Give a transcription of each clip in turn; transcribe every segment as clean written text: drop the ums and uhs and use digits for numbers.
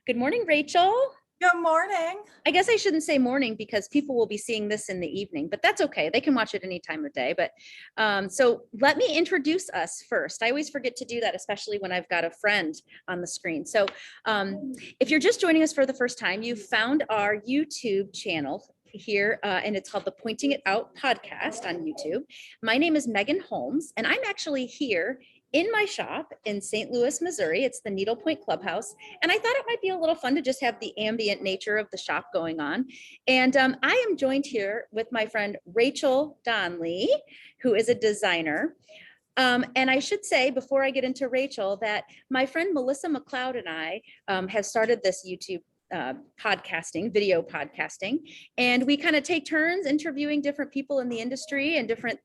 Good morning, Rachel. Good morning. I guess I shouldn't say morning because people will be seeing this in the evening, but that's okay. They can watch it any time of day. But so let me introduce us first. I always forget to do that, especially when I've got a friend on the screen. So if you're just joining us for the first time, you found our YouTube channel here, and it's called the Pointing It Out podcast on YouTube. My name is Megan Holmes, and I'm actually here in my shop in St. Louis, Missouri. It's the Needlepoint Clubhouse. And I thought it might be a little fun to just have the ambient nature of the shop going on. And I am joined here with my friend Rachel Donley, who is a designer. And I should say, before I get into Rachel, that my friend Melissa McLeod and I have started this YouTube video podcasting, and we kind of take turns interviewing different people in the industry and different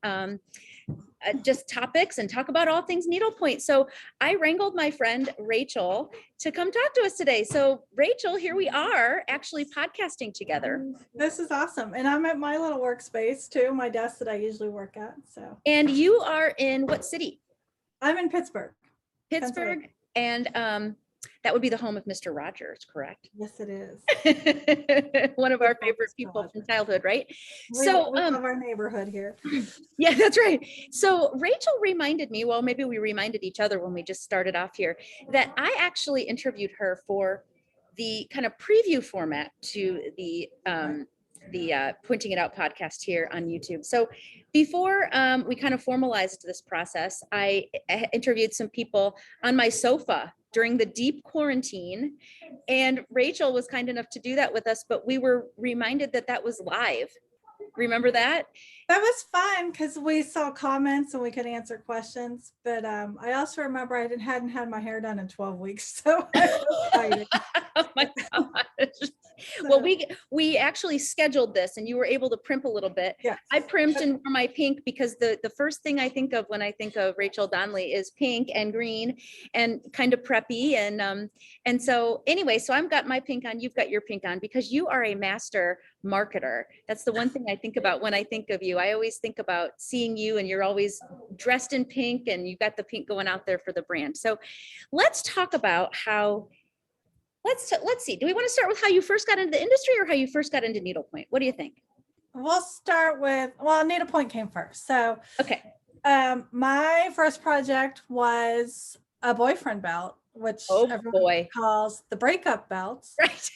just topics and talk about all things needlepoint. So I wrangled my friend Rachel to come talk to us today. So Rachel, here we are actually podcasting together. This is awesome. And I'm at my little workspace too, my desk that I usually work at. So. And you are in what city? I'm in Pittsburgh. Pittsburgh. And that would be the home of Mr. Rogers, correct? Yes, it is. One of our favorite people from childhood, right? We love our neighborhood here. Yeah, that's right. So Rachel reminded me, well, maybe we reminded each other when we just started off here, that I actually interviewed her for the kind of preview format to the Pointing It Out podcast here on YouTube. So before we kind of formalized this process, I interviewed some people on my sofa during the deep quarantine, and Rachel was kind enough to do that with us, but we were reminded that that was live. Remember that? That was fun because we saw comments and we could answer questions, but I also remember I hadn't had my hair done in 12 weeks, so I was excited. Oh my gosh. Well, we actually scheduled this and you were able to primp a little bit. Yes. I primped and wore my pink because the first thing I think of when I think of Rachel Donley is pink and green and kind of preppy. And so anyway, so I've got my pink on, you've got your pink on, because you are a master marketer. That's the one thing I think about when I think of you. I always think about seeing you and you're always dressed in pink and you've got the pink going out there for the brand. So let's talk about how, let's see. Do we want to start with how you first got into the industry or how you first got into needlepoint? What do you think? We'll start with, well, needlepoint came first. So okay. My first project was a boyfriend belt, which everyone calls the breakup belts. Right.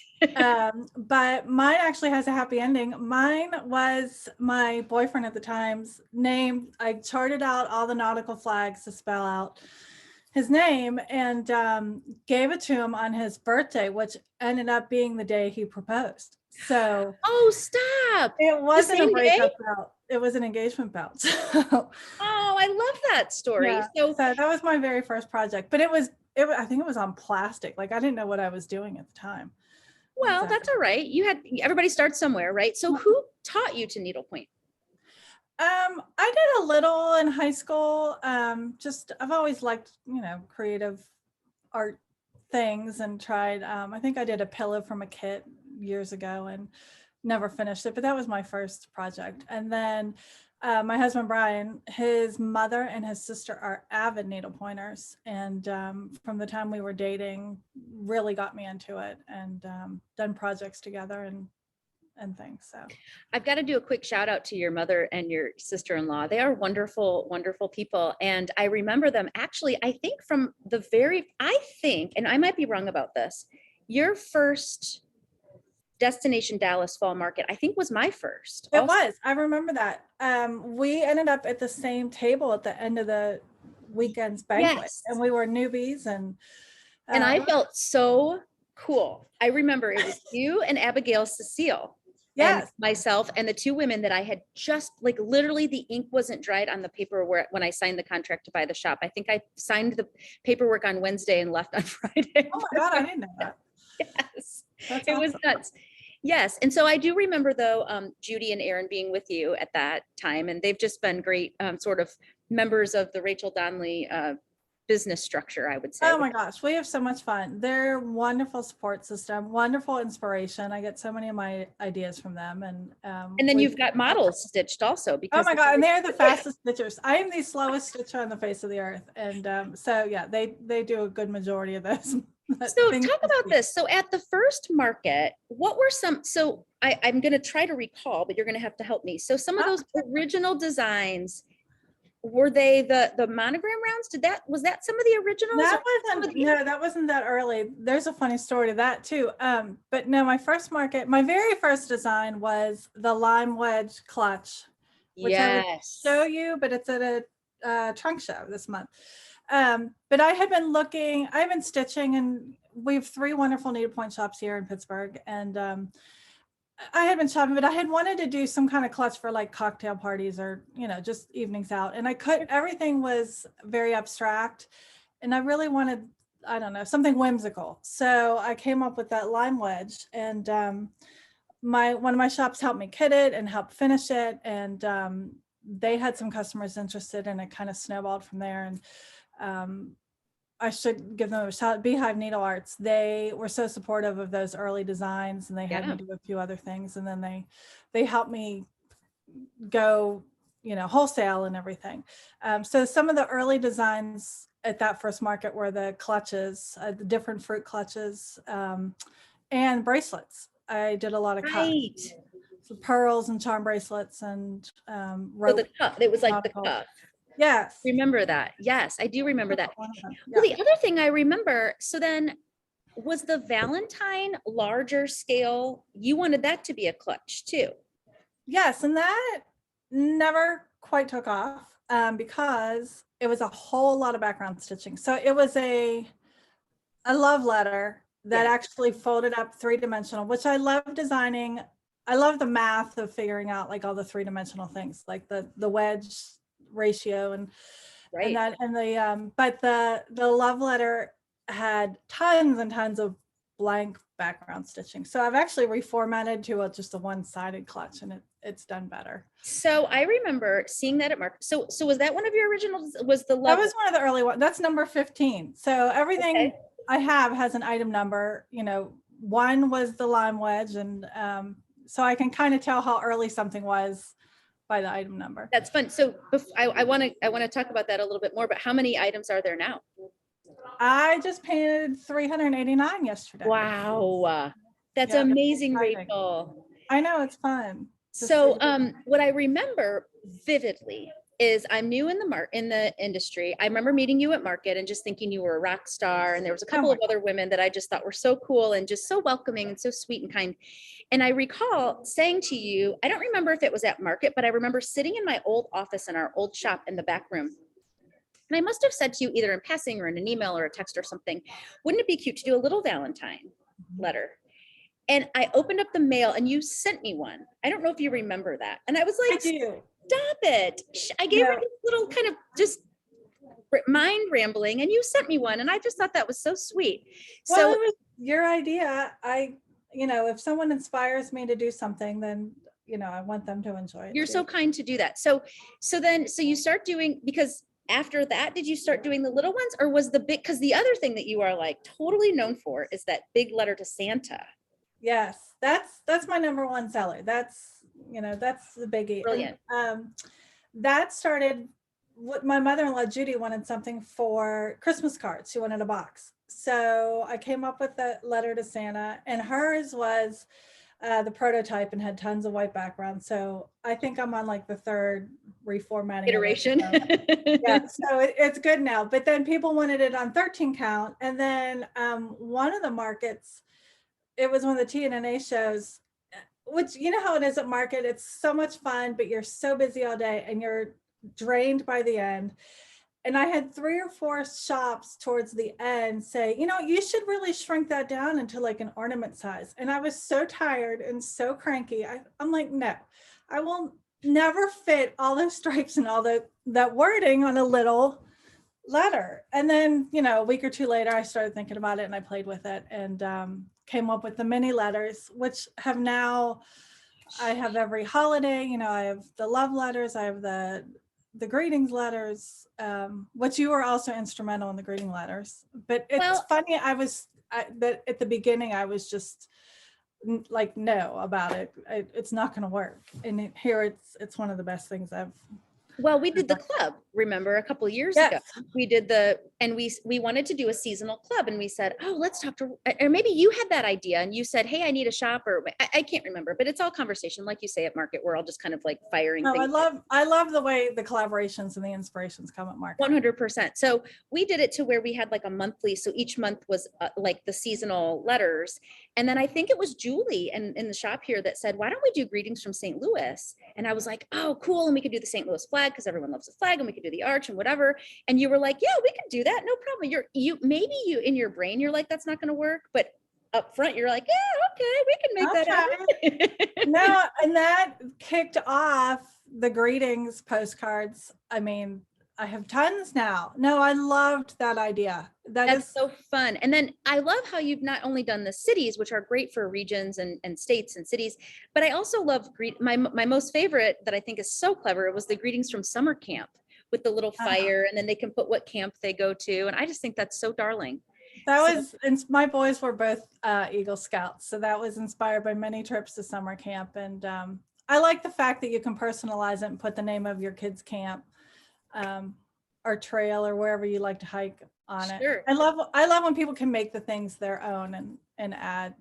But mine actually has a happy ending. Mine was my boyfriend at the time's name. I charted out all the nautical flags to spell out his name and gave it to him on his birthday, which ended up being the day he proposed. So stop. It wasn't a breakup belt. It was an engagement belt. Oh, I love that story. Yeah, so that was my very first project, but I think it was on plastic. Like I didn't know what I was doing at the time. Well, that's all right. Everybody starts somewhere, right? So who taught you to needlepoint? I did a little in high school. I've always liked, creative art things and tried. I think I did a pillow from a kit years ago and never finished it, but that was my first project. And then my husband, Brian, his mother and his sister are avid needlepointers. And from the time we were dating, really got me into it and done projects together and things. So I've got to do a quick shout out to your mother and your sister-in-law. They are wonderful, wonderful people. And I remember them actually, I think and I might be wrong about this, your first Destination Dallas Fall Market, I think was my first. It was. I remember that. We ended up at the same table at the end of the weekend's banquet. Yes. And we were newbies and I felt so cool. I remember it was you and Abigail Cecile. Yes. And myself and the two women that I had just literally the ink wasn't dried on the paperwork when I signed the contract to buy the shop. I think I signed the paperwork on Wednesday and left on Friday. Oh my God, I didn't know that. Yes. That's awesome. It was nuts. Yes. And so I do remember though, Judy and Aaron being with you at that time, and they've just been great sort of members of the Rachel Donley business structure, I would say. Oh my gosh, we have so much fun. They're wonderful support system, wonderful inspiration. I get so many of my ideas from them. And then you've got models stitched also. Because oh my God, and they're the fastest stitchers. I am the slowest stitcher on the face of the earth. And so yeah, they do a good majority of those. So things talk to about see. this. So at the first market, what were some, so I'm going to try to recall, but you're going to have to help me. So some of those original designs, were they the monogram rounds? Was that some of the originals? That Or some of wasn't, the- no, that wasn't that early. There's a funny story to that too. But no, my very first design was the lime wedge clutch, which I would show Yes. you, but it's at a trunk show this month. But I've been stitching, and we have 3 wonderful needlepoint shops here in Pittsburgh. And I had been shopping, but I had wanted to do some kind of clutch for like cocktail parties or, just evenings out. And everything was very abstract. And I really wanted, I don't know, something whimsical. So I came up with that lime wedge, and one of my shops helped me kit it and help finish it. And they had some customers interested, and it kind of snowballed from there. And I should give them a shout. Beehive Needle Arts. They were so supportive of those early designs, and they had me Yeah. do a few other things. And then they helped me go, wholesale and everything. So some of the early designs at that first market were the clutches, the different fruit clutches, and bracelets. I did a lot of cups, Right. so pearls and charm bracelets, and So rope. the cup, it was like the nautical. cup. Yes. Remember that? Yes, I do remember that. One of them. Well, Yeah. the other thing I remember, so then was the Valentine larger scale? You wanted that to be a clutch too. Yes, and that never quite took off because it was a whole lot of background stitching. So it was a love letter that Yeah. actually folded up 3-dimensional, which I love designing. I love the math of figuring out like all the 3-dimensional things, like the wedge ratio and Right. that, and but the love letter had tons and tons of blank background stitching. So I've actually reformatted to just a one-sided clutch, and it's done better. So I remember seeing that at Mark. So was that one of your originals? Was the That love? was one of the early ones. That's number 15. So everything Okay. I have has an item number. One was the lime wedge, and so I can kind of tell how early something was by the item number. That's fun. So I want to talk about that a little bit more, but how many items are there now? I just painted 389 yesterday. Wow. That's Yeah, it's amazing, exciting. Rachel. I know, it's fun. So what I remember vividly is I'm new in the industry. I remember meeting you at market and just thinking you were a rock star. And there was a couple of other women that I just thought were so cool and just so welcoming and so sweet and kind. And I recall saying to you, I don't remember if it was at market, but I remember sitting in my old office in our old shop in the back room. And I must have said to you either in passing or in an email or a text or something, wouldn't it be cute to do a little Valentine letter? And I opened up the mail and you sent me one. I don't know if you remember that. And I was like, I do. Stop it. I gave her this little kind of just mind rambling, and you sent me one. And I just thought that was so sweet. Well, So it was your idea. If someone inspires me to do something, then, I want them to enjoy it. you're too. so kind to do that. So you start doing, because after that, did you start doing the little ones, or was the big, because the other thing that you are like totally known for is that big letter to Santa. Yes, that's my number one seller. That's the biggie. Brilliant. And, that started what my mother-in-law Judy wanted something for Christmas cards. She wanted a box. So I came up with the letter to Santa, and hers was the prototype and had tons of white background. So I think I'm on like the third reformatting Iteration. Yeah, so it's good now. But then people wanted it on 13 count. And then one of the markets, it was one of the TNNA shows, which, how it is at market. It's so much fun, but you're so busy all day and you're drained by the end. And I had 3 or 4 shops towards the end say, you should really shrink that down into like an ornament size. And I was so tired and so cranky. I'm like, no, I will never fit all those stripes and all that wording on a little letter. And then, a week or 2 later, I started thinking about it and I played with it and came up with the mini letters, which have now, I have every holiday, I have the love letters, I have the greetings letters, which you were also instrumental in the greeting letters. But it's funny, that at the beginning, I was just like, no about it. It's not going to work. And here it's one of the best things I've Well, we did the club, remember, a couple of years ago. Yes. We did and we wanted to do a seasonal club, and we said, oh, let's talk to, or maybe you had that idea and you said, hey, I need a shop, or I can't remember, but it's all conversation. Like you say at Market, we're all just kind of like firing No, things. I love the way the collaborations and the inspirations come at Market. 100%. So we did it to where we had like a monthly. So each month was like the seasonal letters. And then I think it was Julie and in the shop here that said, why don't we do greetings from St. Louis? And I was like, oh, cool. And we could do the St. Louis flag because everyone loves the flag, and we could do the arch and whatever. And you were like, yeah, we could do that. No problem. Maybe you in your brain, you're like, that's not going to work. But up front, you're like, yeah, okay, we can make that happen. No, and that kicked off the greetings postcards. I mean, I have tons now. No, I loved that idea. That's so fun. And then I love how you've not only done the cities, which are great for regions and states and cities, but I also love my most favorite that I think is so clever. It was the greetings from summer camp with the little fire, and then they can put what camp they go to. And I just think that's so darling. And my boys were both Eagle Scouts. So that was inspired by many trips to summer camp. And I like the fact that you can personalize it and put the name of your kids' camp or trail or wherever you like to hike on it. I love when people can make the things their own and add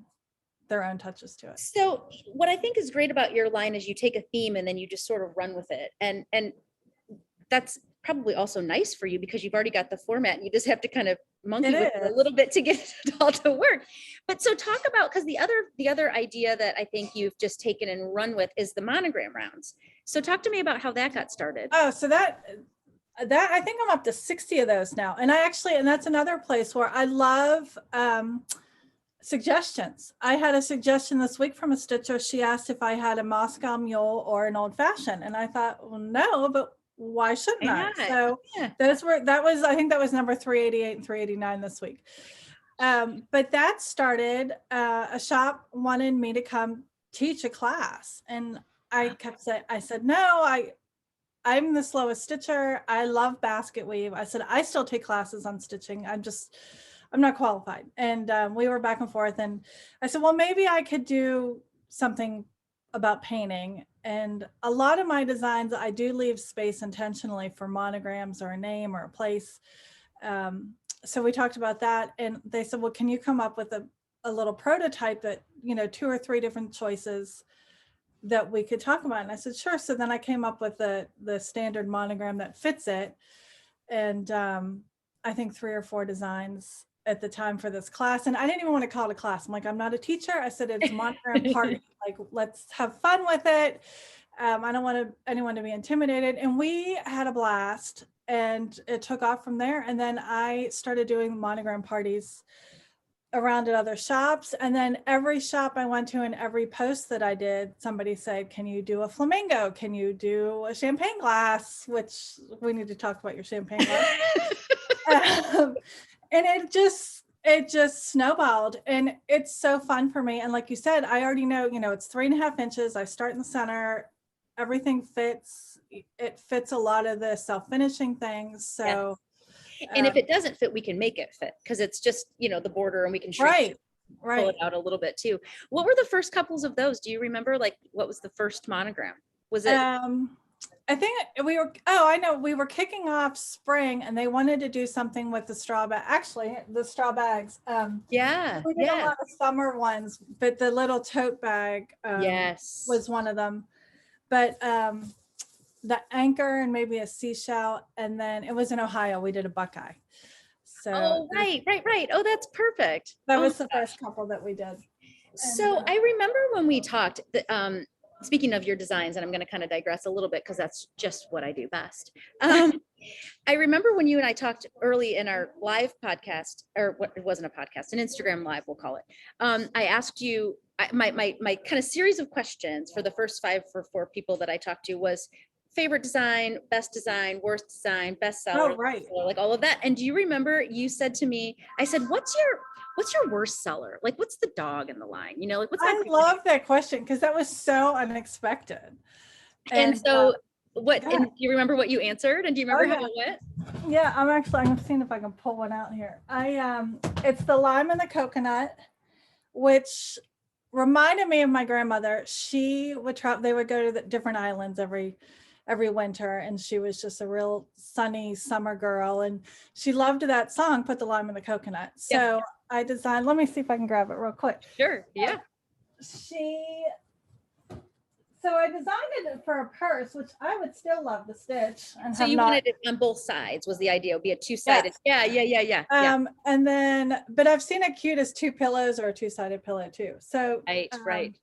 their own touches to it. So what I think is great about your line is you take a theme and then you just sort of run with it. And that's probably also nice for you because you've already got the format and you just have to kind of monkey with it a little bit to get it all to work. But so talk about, because the other idea that I think you've just taken and run with is the monogram rounds. So talk to me about how that got started. Oh, so that I think I'm up to 60 of those now. And that's another place where I love suggestions. I had a suggestion this week from a stitcher. She asked if I had a Moscow mule or an old fashioned. And I thought, well, no, but why shouldn't I? So I think that was number 388 and 389 this week. But that started, a shop wanted me to come teach a class. And I said, no, I'm the slowest stitcher. I love basket weave. I said, I still take classes on stitching. I'm not qualified. And we were back and forth. And I said, well, maybe I could do something about painting. And a lot of my designs, I do leave space intentionally for monograms or a name or a place. So we talked about that. And they said, well, can you come up with a little prototype that, 2 or 3 different choices that we could talk about? And I said, sure. So then I came up with the standard monogram that fits it. And I think 3 or 4 designs at the time for this class. And I didn't even want to call it a class. I'm like, I'm not a teacher. I said, it's Monogram Party. Like, let's have fun with it. I don't want anyone to be intimidated. And we had a blast and it took off from there. And then I started doing monogram parties around at other shops. And then every shop I went to and every post that I did, somebody said, can you do a flamingo? Can you do a champagne glass? Which we need to talk about your champagne glass. And it just snowballed, and it's so fun for me. And like you said, I already know, it's 3.5 inches. I start in the center, everything fits. It fits a lot of the self-finishing things. So, yes. And if it doesn't fit, we can make it fit because it's just, the border, and we can shrink pull it out a little bit too. What were the first couples of those? Do you remember, like, what was the first monogram? Was it? I think I know, we were kicking off spring and they wanted to do something with the straw bag. Actually, the straw bags. We did a lot of summer ones, but the little tote bag was one of them. But the anchor and maybe a seashell, and then it was in Ohio. We did a buckeye. So right. Oh, that's perfect. That was the first couple that we did. So I remember when we talked, speaking of your designs, and I'm going to kind of digress a little bit because that's just what I do best. I remember when you and I talked early in our live podcast, or what, it wasn't a podcast, an Instagram live, we'll call it. I asked you, my kind of series of questions for the first 5 for 4 people that I talked to was favorite design, best design, worst design, best seller, like all of that. And do you remember you said to me, I said, what's your worst seller? Like, what's the dog in the line? Like, what's that? I love that question because that was so unexpected. And so what, and do you remember what you answered? And do you remember how it went? Yeah, I'm seeing if I can pull one out here. It's the lime and the coconut, which reminded me of my grandmother. She would travel, they would go to the different islands every every winter, and she was just a real sunny summer girl, and she loved that song, Put the Lime in the Coconut. Yeah. So I designed, let me see if I can grab it real quick. Sure. Yeah. So I designed it for a purse, which I would still love to stitch. And So you wanted it on both sides was the idea. It would be a two-sided. Yes. Yeah. And then, but I've seen it cute as 2 pillows or a 2-sided pillow too. So Right.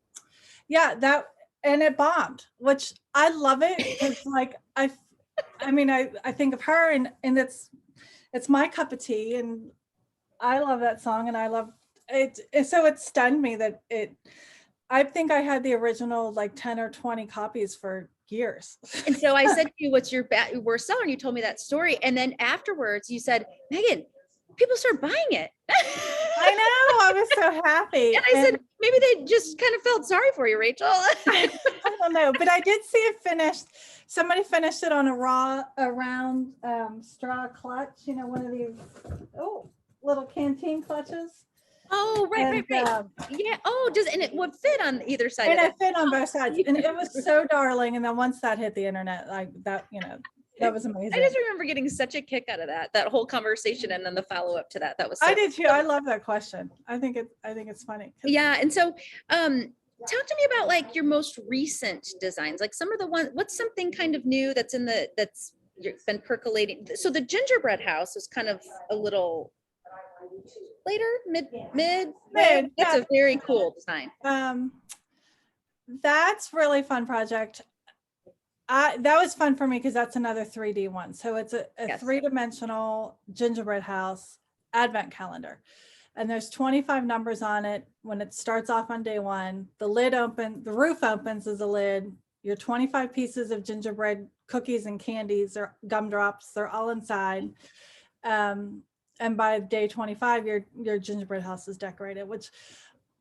yeah, and it bombed, which I love it because like I think of her and it's my cup of tea, and I love that song, and I love it. So it stunned me that I think I had the original like 10 or 20 copies for years. And so I said to you, what's your worst seller? And you told me that story. And then afterwards you said, Megan, people start buying it. I know. I was so happy. And I said, maybe they just kind of felt sorry for you, Rachel. I don't know, but I did see it finished. Somebody finished it on a round straw clutch, one of these little canteen clutches. Oh, right. Yeah. Oh, and it would fit on either side. And it fit on both sides. And it was so darling. And then once that hit the internet, like that was amazing. I just remember getting such a kick out of that whole conversation, and then the follow-up to that. That was so I did too. I love that question. I think it's funny. Yeah. And so talk to me about like your most recent designs, like some of the ones. What's something kind of new that's been percolating? So the gingerbread house was kind of a little later, mid. That's a very cool design. That's really fun project. That was fun for me because that's another 3D one. So it's a Yes. 3-dimensional gingerbread house advent calendar. And there's 25 numbers on it. When it starts off on day 1, the roof opens as a lid. Your 25 pieces of gingerbread cookies and candies or gumdrops, they're all inside. And by day 25, your gingerbread house is decorated, which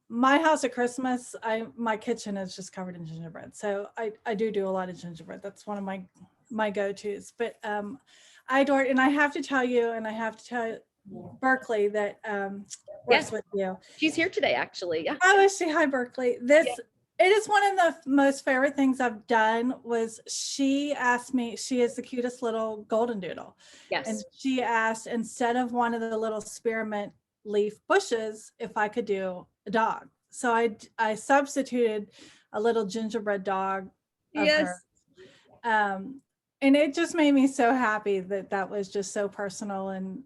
my house at Christmas, my kitchen is just covered in gingerbread. So I do a lot of gingerbread. That's one of my go-tos. But I adore it. And I have to tell you, Berkeley that works with you. She's here today, actually. Yeah. Oh, is she? Hi, Berkeley. It is one of the most favorite things I've done. Was she asked me, she is the cutest little golden doodle. Yes. And she asked, instead of one of the little spearmint leaf bushes, if I could do a dog. So I substituted a little gingerbread dog of Yes. her. And it just made me so happy that was just so personal and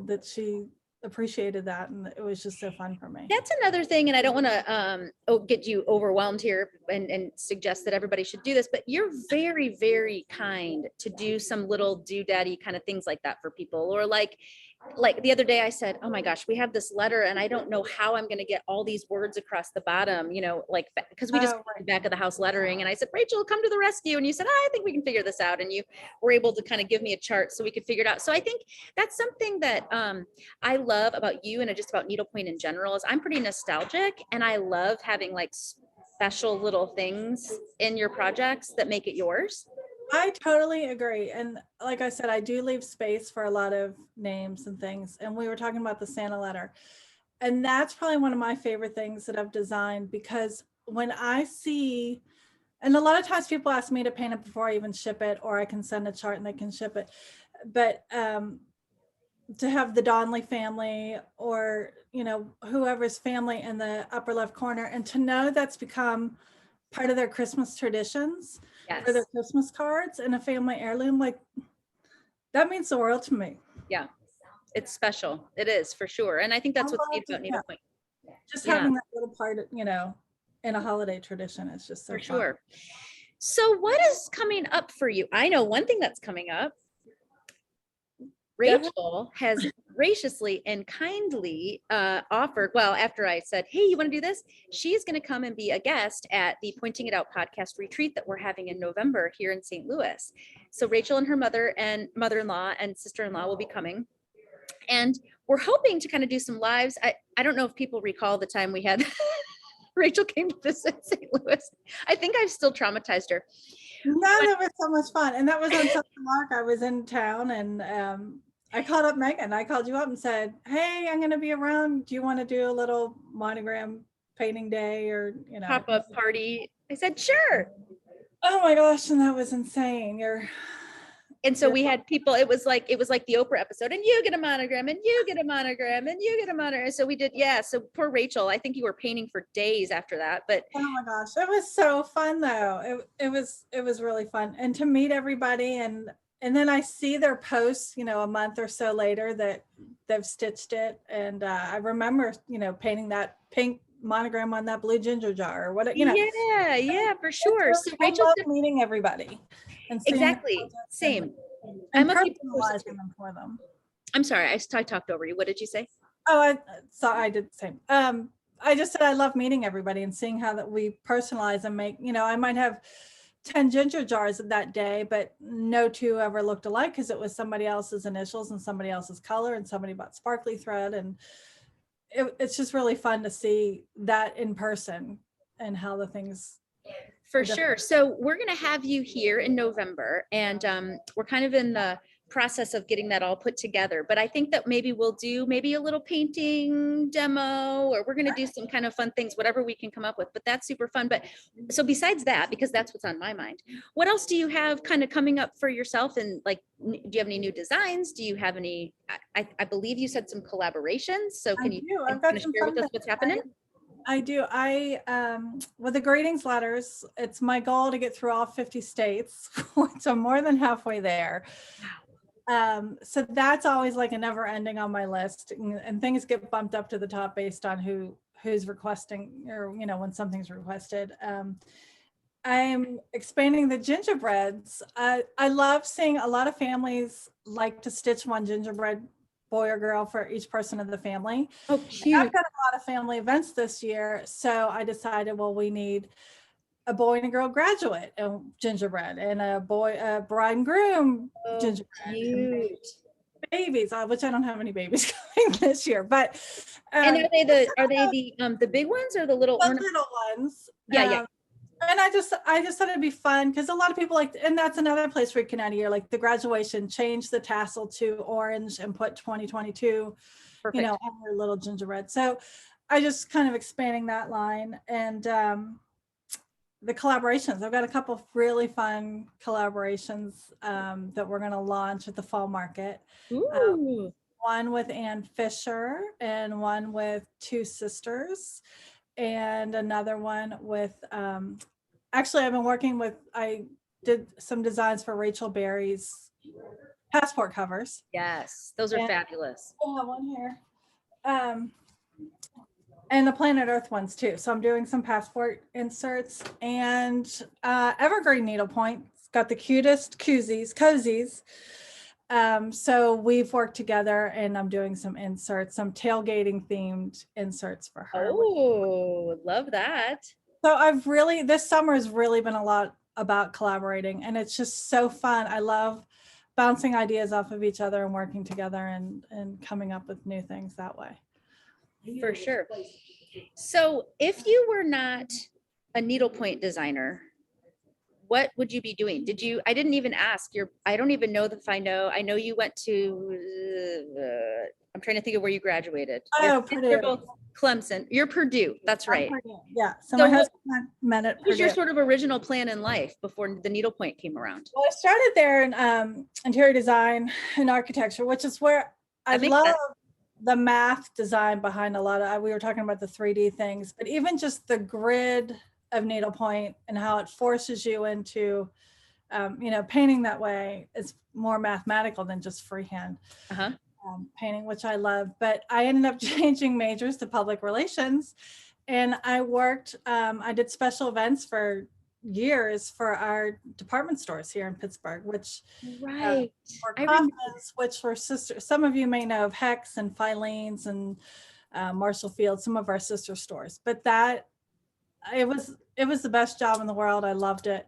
that she appreciated that, and it was just so fun for me. That's another thing, and I don't want to get you overwhelmed here and suggest that everybody should do this, but you're very, very kind to do some little doodaddy kind of things like that for people. Or like the other day I said, oh my gosh, we have this letter and I don't know how I'm going to get all these words across the bottom, because we just Right. back of the house lettering. And I said, Rachel, come to the rescue. And you said, I think we can figure this out. And you were able to kind of give me a chart so we could figure it out. So I think that's something that I love about you and just about needlepoint in general is I'm pretty nostalgic, and I love having like special little things in your projects that make it yours. I totally agree. And like I said, I do leave space for a lot of names and things. And we were talking about the Santa letter. And that's probably one of my favorite things that I've designed, because when I see, and a lot of times people ask me to paint it before I even ship it, or I can send a chart and they can ship it. But to have the Donley family or, whoever's family in the upper left corner, and to know that's become part of their Christmas traditions. Yes. For their Christmas cards and a family heirloom, like that means the world to me. Yeah, it's special. It is, for sure. And I think that's what's neat about needlepoint. Just having that little part, in a holiday tradition, is just so For fun. sure. So what is coming up for you? I know one thing that's coming up. Rachel has graciously and kindly offered, well, after I said, hey, you want to do this? She's going to come and be a guest at the Pointing It Out podcast retreat that we're having in November here in St. Louis. So Rachel and her mother-in-law and sister-in-law will be coming. And we're hoping to kind of do some lives. I don't know if people recall the time we had Rachel came to visit St. Louis. I think I've still traumatized her. No, that was so much fun. And that was on Sunday Mark. I was in town, and I called up Megan. I called you up and said, hey, I'm going to be around. Do you want to do a little monogram painting day or, Pop-up party? I said, sure. Oh my gosh, and that was insane. And so we had people, it was like the Oprah episode, and you get a monogram, and you get a monogram, and you get a monogram. So we did, yeah. So poor Rachel, I think you were painting for days after that. But oh my gosh, it was so fun though. It was really fun, and to meet everybody, and then I see their posts, a month or so later that they've stitched it, and I remember, painting that pink monogram on that blue ginger jar or what, yeah, for sure. So I Rachel's love meeting everybody and seeing their exactly projects same. and I'm a people person too. personalizing them for them. I'm sorry, I talked over you. What did you say? Oh, I did the same. I just said I love meeting everybody and seeing how that we personalize and make, I might have 10 ginger jars that day, but no two ever looked alike because it was somebody else's initials and somebody else's color, and somebody bought sparkly thread. And it's just really fun to see that in person and how the things. For sure. So we're going to have you here in November, and we're kind of in the process of getting that all put together. But I think that maybe we'll do maybe a little painting demo, or we're going to do some kind of fun things, whatever we can come up with. But that's super fun. But so besides that, because that's what's on my mind, what else do you have kind of coming up for yourself? And like, do you have any new designs? Do you have any, I believe you said some collaborations. So can you kind of share with us what's happening? I do. With the greetings letters, it's my goal to get through all 50 states. So I'm more than halfway there. So that's always like a never ending on my list, and things get bumped up to the top based on who's requesting, or, when something's requested. I'm expanding the gingerbreads. I love seeing a lot of families like to stitch one gingerbread boy or girl for each person in the family. Oh, cute. I've got a lot of family events this year, so I decided, well, we need a boy and a girl graduate gingerbread, and a bride and groom gingerbread, and babies, which I don't have any babies coming this year, but and are they the big ones or the little ones? Yeah. And I just thought it'd be fun because a lot of people and that's another place where you can add a year, like the graduation, change the tassel to orange and put 2022, Perfect. On your little gingerbread. So I just kind of expanding that line, and the collaborations. I've got a couple of really fun collaborations that we're going to launch at the fall market. One with Ann Fisher, and one with Two Sisters, and another one with, actually I've been working with, I did some designs for Rachel Berry's passport covers. Yes, those are fabulous. I have one here. And the Planet Earth ones too. So I'm doing some passport inserts, and evergreen needlepoint. It's got the cutest cozies. So we've worked together, and I'm doing some inserts, some tailgating themed inserts for her. Oh, love that. So this summer has really been a lot about collaborating, and it's just so fun. I love bouncing ideas off of each other and working together and coming up with new things that way. For sure. So if you were not a needlepoint designer, what would you be doing? I didn't even ask I don't even know if I know you went to, I'm trying to think of where you graduated. Oh, Purdue. Clemson. You're Purdue. That's right. Yeah. So my husband met at Purdue. What was your sort of original plan in life before the needlepoint came around? Well, I started there in interior design and architecture, which is where I love the math design behind a lot of, we were talking about the 3D things, but even just the grid of needlepoint and how it forces you into, painting that way is more mathematical than just freehand painting, which I love. But I ended up changing majors to public relations, and I worked, I did special events for years for our department stores here in Pittsburgh, which were Kaufmann's, which were sisters. Some of you may know of Hex and Filene's and Marshall Field, some of our sister stores. But it was the best job in the world. I loved it.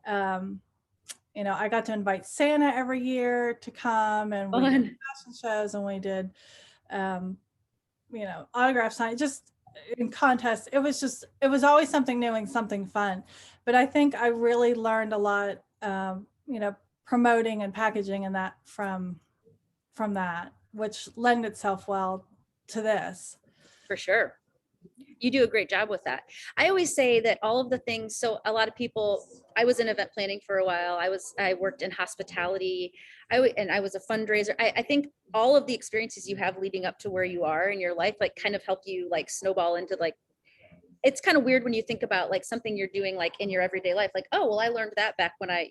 I got to invite Santa every year to come, and we did fashion shows, and we did autograph signing, just in contests. It was always something new and something fun. But I think I really learned a lot, promoting and packaging and that from that, which lent itself well to this. For sure. You do a great job with that. I always say that all of the things, so a lot of people, I was in event planning for a while. I worked in hospitality. And I was a fundraiser. I think all of the experiences you have leading up to where you are in your life, like kind of help you like snowball into like, it's kind of weird when you think about like something you're doing like in your everyday life, like, oh, well, I learned that back when I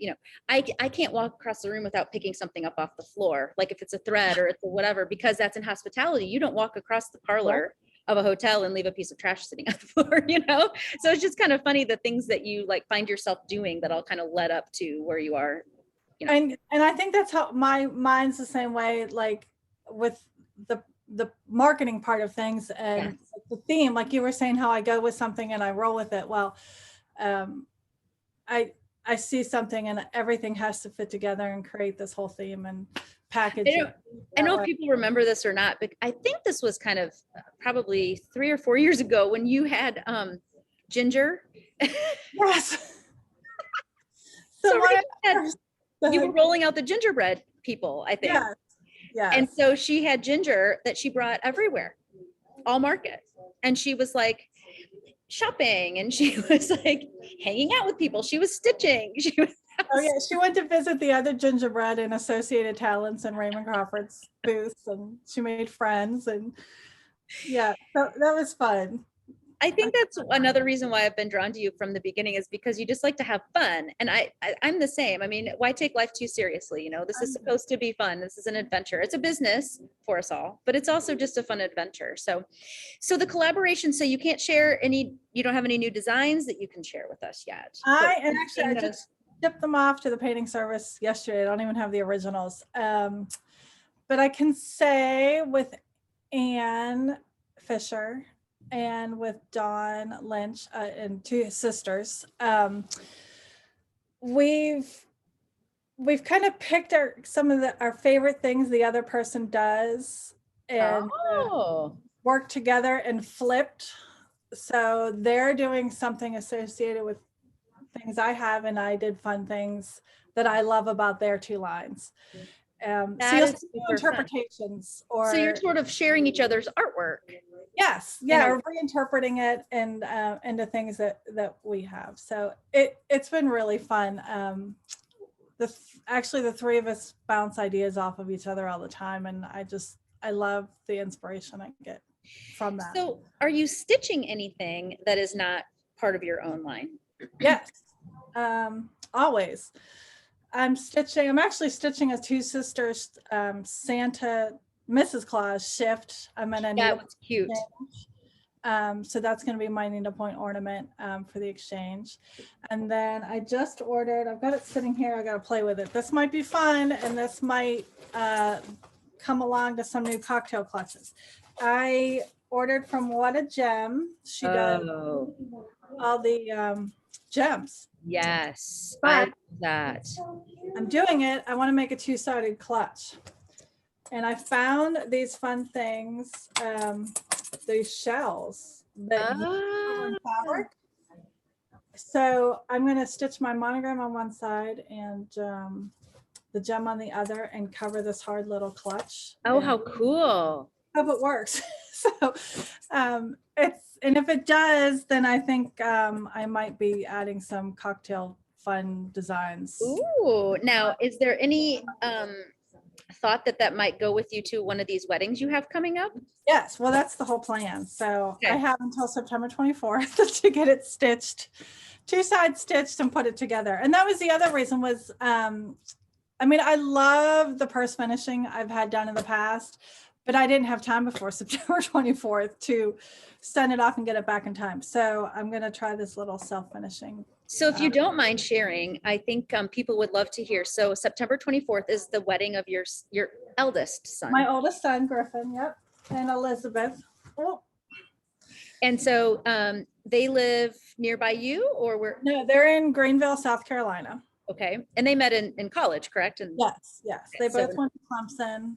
can't walk across the room without picking something up off the floor. Like if it's a thread or it's a whatever, because that's in hospitality. You don't walk across the parlor of a hotel and leave a piece of trash sitting on the floor. So it's just kind of funny the things that you like find yourself doing that all kind of led up to where you are. And I think that's how my mind's the same way, like with the marketing part of things and the theme, like you were saying, how I go with something and I roll with it. Well, I see something and everything has to fit together and create this whole theme and package. I don't know if people remember this or not, but I think this was kind of probably 3 or 4 years ago when you had ginger. Yes. So you were rolling out the gingerbread people, I think. Yes. Yes. And so she had ginger that she brought everywhere, all market. And she was like shopping and she was like hanging out with people. She was stitching. She went to visit the other gingerbread and Associated Talents and Raymond Crawford's booths, and she made friends, and that was fun. I think that's another reason why I've been drawn to you from the beginning, is because you just like to have fun. And I'm the same. I mean, why take life too seriously? This is supposed to be fun. This is an adventure. It's a business for us all, but it's also just a fun adventure. So the collaboration, so you can't share you don't have any new designs that you can share with us yet. I just shipped them off to the painting service yesterday. I don't even have the originals. But I can say with Anne Fisher and with Dawn Lynch and two sisters, we've kind of picked some of our favorite things the other person does and worked together and flipped. So they're doing something associated with things I have, and I did fun things that I love about their two lines. So you'll see interpretations, so you're sort of sharing each other's artwork. Yes, or reinterpreting it and into things that we have. So it's been really fun. Actually the three of us bounce ideas off of each other all the time, and I love the inspiration I get from that. So are you stitching anything that is not part of your own line? Yes, always. I'm actually stitching a two sisters Santa Mrs. Claus shift. I'm gonna that was cute. So that's going to be my needlepoint ornament for the exchange. And then I just ordered, I've got it sitting here, I got to play with it. This might be fun, and this might come along to some new cocktail clutches. I ordered from What a Gem. She does all the gems. Yes, I love that. I'm doing it. I want to make a two-sided clutch. And I found these fun things, these shells that you fabric. So I'm going to stitch my monogram on one side and the gem on the other, and cover this hard little clutch. Oh, how cool. Hope it works. So and if it does, then I think I might be adding some cocktail fun designs. Ooh, now is there any thought that might go with you to one of these weddings you have coming up? Yes, well, that's the whole plan. So I have until September 24th to get it stitched, two sides stitched, and put it together. And that was the other reason was, I mean, I love the purse finishing I've had done in the past, but I didn't have time before September 24th to send it off and get it back in time. So I'm going to try this little self-finishing. So if you don't mind sharing, I think people would love to hear. So September 24th is the wedding of your eldest son. My oldest son, Griffin, yep, and Elizabeth. Oh. And so they live nearby you, or where? No, they're in Greenville, South Carolina. Okay. And they met in college, correct? And yes. They both went to Clemson.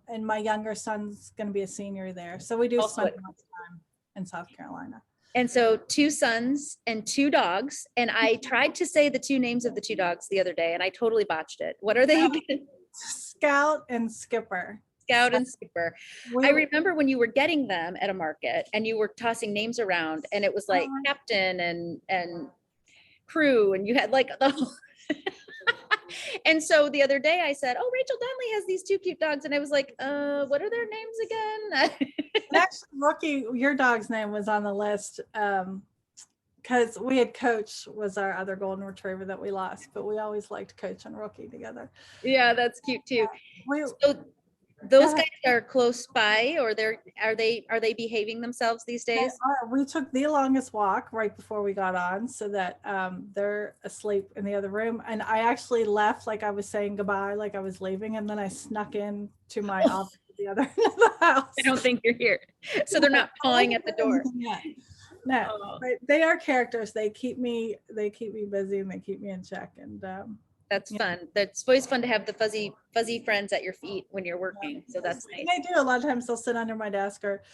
And my younger son's going to be a senior there. So we do spend much time in South Carolina. And so 2 sons and 2 dogs. And I tried to say the 2 names of the 2 dogs the other day, and I totally botched it. What are they again? Scout and Skipper. Scout and Super. We, I remember when you were getting them at a market and you were tossing names around and it was like captain and crew and you had like the whole and so the other day I said, oh, Rachel Donley has these two cute dogs. And I was like, what are their names again? actually, Rookie, your dog's name was on the list. Because we had Coach was our other golden retriever that we lost, but we always liked Coach and Rookie together. Yeah, that's cute too. We, So those guys are close by, or are they behaving themselves these days? we took the longest walk right before we got on, so that they're asleep in the other room. And I actually left like I was saying goodbye, like I was leaving, and then I snuck in to my office at the other end of the house. I don't think you're here, so they're not pawing at the door. No, Oh. but they are characters. They keep me busy and they keep me in check. And that's fun. That's always fun to have the fuzzy friends at your feet when you're working. So that's nice. They do. A lot of times they'll sit under my desk, or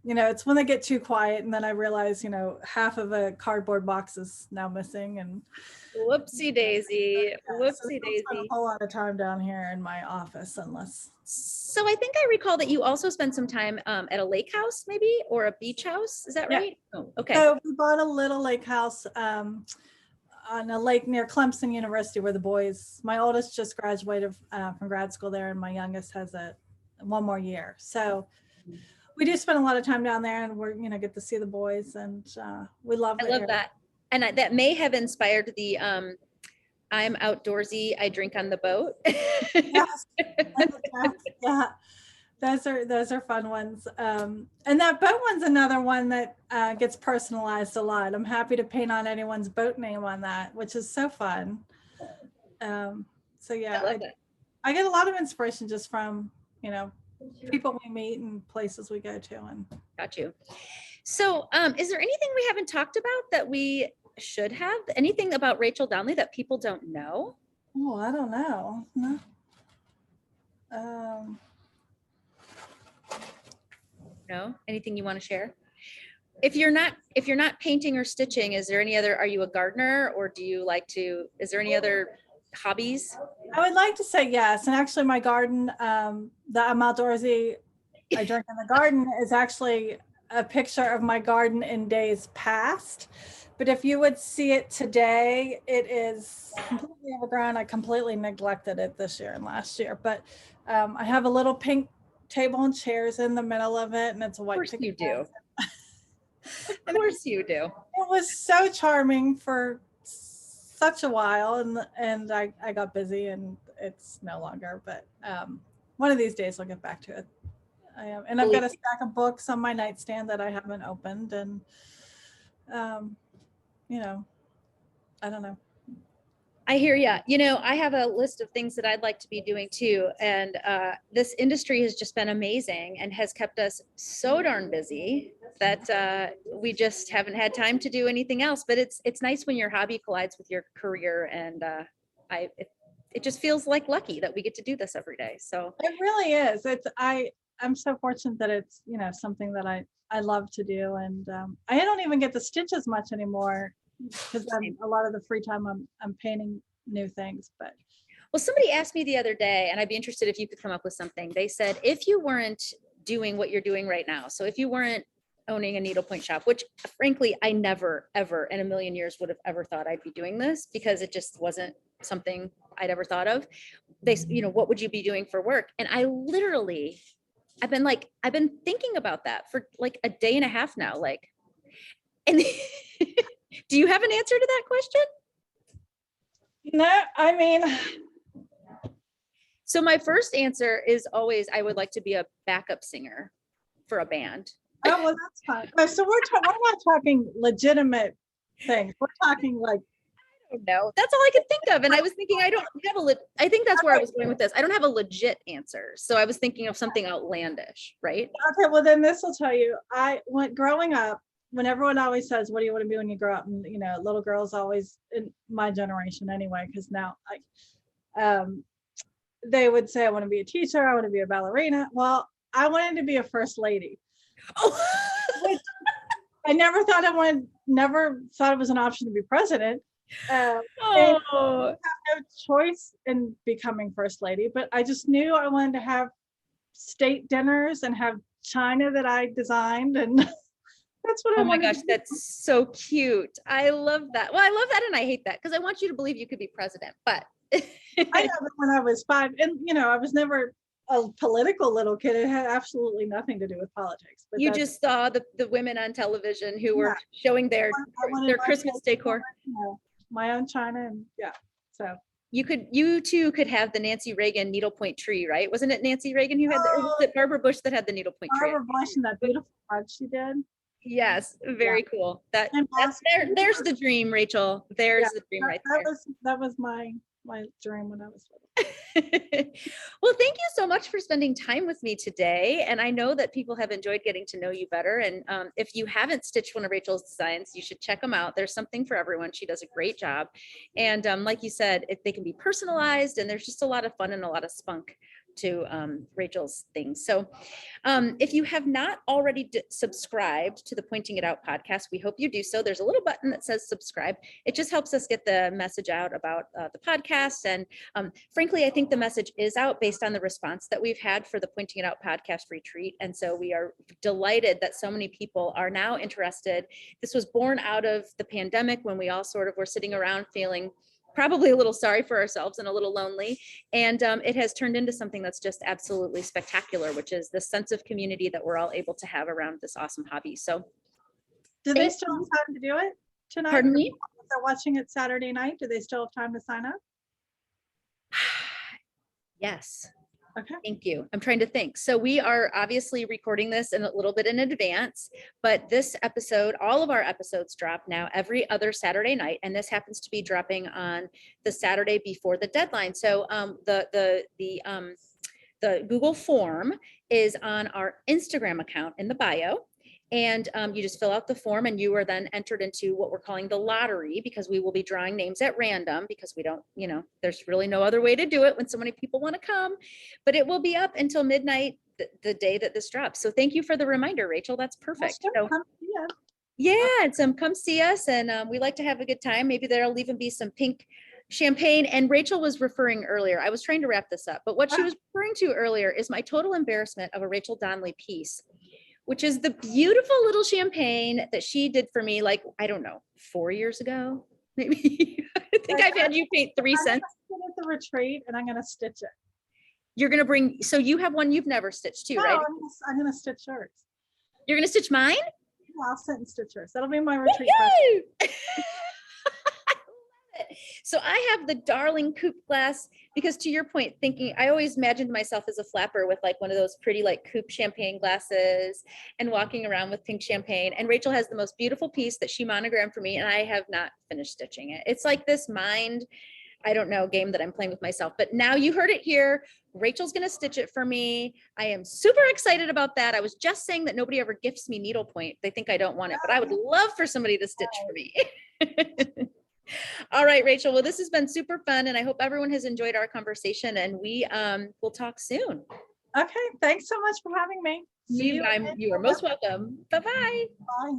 it's when they get too quiet and then I realize half of a cardboard box is now missing, and whoopsie daisy. Whoopsie so daisy. a whole lot of time down here in my office unless. So I think I recall that you also spent some time at a lake house, maybe, or a beach house. Is that right? Oh, okay. So we bought a little lake house on a lake near Clemson University, where the boys, my oldest just graduated from grad school there, and my youngest has one more year. So we do spend a lot of time down there, and we're get to see the boys, and we love it. I love that. And that may have inspired the I'm outdoorsy, I drink on the boat. Yes. Yeah, those are fun ones. And that boat one's another one that gets personalized a lot. I'm happy to paint on anyone's boat name on that, which is so fun. So yeah, I get a lot of inspiration just from people we meet and places we go to. And got you. So is there anything we haven't talked about that we should have? Anything about Rachel Donley that people don't know? Oh, I don't know. No. No, anything you want to share? If you're not painting or stitching, is there any other, are you a gardener, or do you like to, is there any other hobbies? I would like to say yes. And actually my garden, the I'm outdoorsy, I drink in the garden, is actually a picture of my garden in days past. But if you would see it today, it is completely overgrown. I completely neglected it this year and last year. But I have a little pink table and chairs in the middle of it, and it's a white. Of course you do. Of course you do. It was so charming for such a while, and I got busy, and it's no longer. But one of these days I'll get back to it. And I've got a stack of books on my nightstand that I haven't opened, and I don't know. I hear ya. I have a list of things that I'd like to be doing too. And this industry has just been amazing and has kept us so darn busy that we just haven't had time to do anything else. But it's nice when your hobby collides with your career. And it just feels like lucky that we get to do this every day. So it really is. I'm so fortunate that it's, something that I love to do. And I don't even get to stitch as much anymore, because a lot of the free time I'm painting new things. But well, somebody asked me the other day, and I'd be interested if you could come up with something. They said, if you weren't doing what you're doing right now, so if you weren't owning a needlepoint shop, which frankly, I never, ever in a million years would have ever thought I'd be doing this, because it just wasn't something I'd ever thought of. What would you be doing for work? And I literally, I've been thinking about that for like a day and a half now. And do you have an answer to that question? No, I mean. So my first answer is always, I would like to be a backup singer for a band. Oh, well, that's fine. So we're not talking legitimate things. We're talking like. I don't know. That's all I could think of. And I was thinking, I don't have I think that's where I was going with this. I don't have a legit answer. So I was thinking of something outlandish, right? Okay, well then this will tell you. Growing up, when everyone always says, what do you want to be when you grow up? And little girls always, in my generation anyway, because now they would say, I want to be a teacher, I want to be a ballerina. Well, I wanted to be a first lady. Oh. I never thought it was an option to be president. I have no choice in becoming first lady, but I just knew I wanted to have state dinners and have china that I designed, and that's what I Oh my wanted gosh, to do. that's so cute. I love that. Well, I love that and I hate that because I want you to believe you could be president, but I know that when I was 5, and I was never a political little kid. It had absolutely nothing to do with politics. But you that's, just saw the women on television who yeah, were showing I wanted their my Christmas kids to decor. have, my own china, and yeah. So You too could have the Nancy Reagan needlepoint tree, right? Wasn't it Nancy Reagan who had or was oh, it Barbara Bush that had the needlepoint tree? Barbara Bush and that beautiful art she did. Yes, Yeah. very cool. That's And there's the dream, Rachel. There's the dream right there. that was my dream when I was little. Well, thank you so much for spending time with me today. And I know that people have enjoyed getting to know you better. And if you haven't stitched one of Rachel's designs, you should check them out. There's something for everyone. She does a great job. And like you said, they can be personalized, and there's just a lot of fun and a lot of spunk to Rachel's things. So if you have not already subscribed to the Pointing It Out podcast, we hope you do so. There's a little button that says subscribe. It just helps us get the message out about the podcast. And frankly, I think the message is out based on the response that we've had for the Pointing It Out podcast retreat. And so we are delighted that so many people are now interested. This was born out of the pandemic when we all sort of were sitting around feeling probably a little sorry for ourselves and a little lonely. And it has turned into something that's just absolutely spectacular, which is the sense of community that we're all able to have around this awesome hobby. So do they still have time to do it tonight? Pardon me? If they're watching it Saturday night, do they still have time to sign up? Yes. Okay. Thank you. I'm trying to think. So we are obviously recording this in a little bit in advance, but this episode, all of our episodes drop now every other Saturday night. And this happens to be dropping on the Saturday before the deadline. So the Google form is on our Instagram account in the bio. And you just fill out the form, and you are then entered into what we're calling the lottery, because we will be drawing names at random, because we don't, there's really no other way to do it when so many people want to come. But it will be up until midnight the day that this drops. So thank you for the reminder, Rachel. That's perfect. So, yeah, and come see us, and we like to have a good time. Maybe there'll even be some pink champagne. And Rachel was referring earlier, I was trying to wrap this up, but what she was referring to earlier is my total embarrassment of a Rachel Donley piece, which is the beautiful little champagne that she did for me, like, I don't know, 4 years ago, maybe. I think I've had you paint 3 cents. I'm at the retreat, and I'm going to stitch it. You're going to bring, so you have one you've never stitched too, right? I'm going to stitch yours. You're going to stitch mine? Yeah, I'll sit and stitch yours. That'll be my retreat. So I have the darling coupe glass, because to your point, thinking, I always imagined myself as a flapper with like one of those pretty like coupe champagne glasses and walking around with pink champagne. And Rachel has the most beautiful piece that she monogrammed for me, and I have not finished stitching it. It's like this I don't know, game that I'm playing with myself. But now you heard it here. Rachel's going to stitch it for me. I am super excited about that. I was just saying that nobody ever gifts me needlepoint. They think I don't want it, but I would love for somebody to stitch for me. All right, Rachel. Well, this has been super fun, and I hope everyone has enjoyed our conversation, and we will talk soon. Okay. Thanks so much for having me. You are most welcome. Bye-bye. Bye.